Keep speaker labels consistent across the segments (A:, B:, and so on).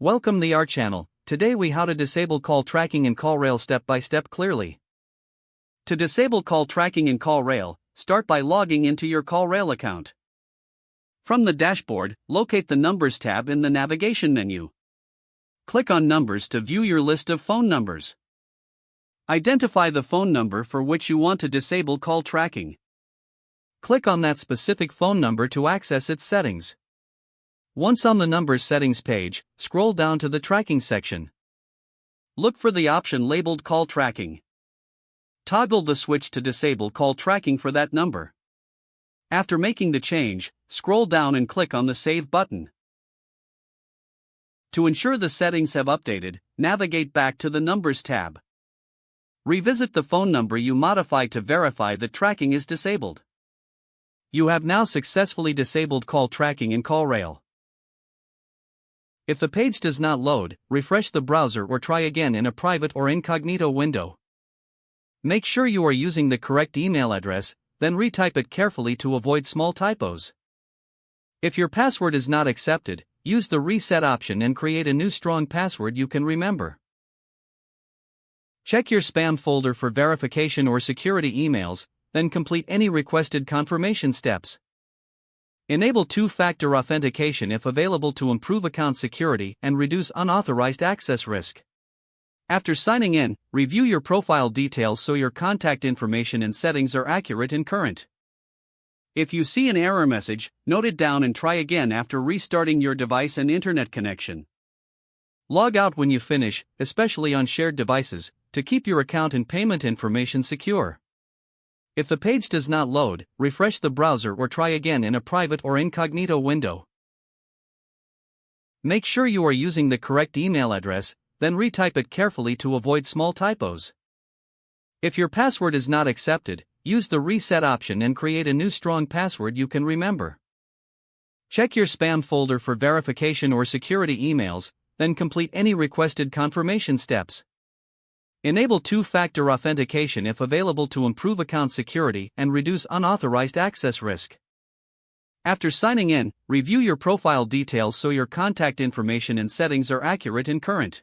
A: Welcome to our channel. Today we how to disable call tracking in CallRail step by step clearly. To disable call tracking in CallRail, start by logging into your CallRail account. From the dashboard, locate the Numbers tab in the navigation menu. Click on Numbers to view your list of phone numbers. Identify the phone number for which you want to disable call tracking. Click on that specific phone number to access its settings. Once on the Numbers settings page, scroll down to the Tracking section. Look for the option labeled Call Tracking. Toggle the switch to disable call tracking for that number. After making the change, scroll down and click on the Save button. To ensure the settings have updated, navigate back to the Numbers tab. Revisit the phone number you modified to verify that tracking is disabled. You have now successfully disabled call tracking in CallRail. If the page does not load, refresh the browser or try again in a private or incognito window. Make sure you are using the correct email address, then retype it carefully to avoid small typos. If your password is not accepted, use the reset option and create a new strong password you can remember. Check your spam folder for verification or security emails, then complete any requested confirmation steps. Enable two-factor authentication if available to improve account security and reduce unauthorized access risk. After signing in, review your profile details so your contact information and settings are accurate and current. If you see an error message, note it down and try again after restarting your device and internet connection. Log out when you finish, especially on shared devices, to keep your account and payment information secure. If the page does not load, refresh the browser or try again in a private or incognito window. Make sure you are using the correct email address, then retype it carefully to avoid small typos. If your password is not accepted, use the reset option and create a new strong password you can remember. Check your spam folder for verification or security emails, then complete any requested confirmation steps. Enable two-factor authentication if available to improve account security and reduce unauthorized access risk. After signing in, review your profile details so your contact information and settings are accurate and current.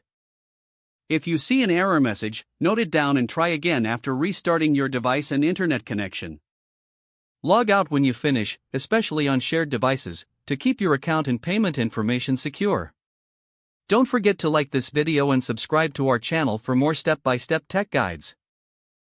A: If you see an error message, note it down and try again after restarting your device and internet connection. Log out when you finish, especially on shared devices, to keep your account and payment information secure. Don't forget to like this video and subscribe to our channel for more step-by-step tech guides.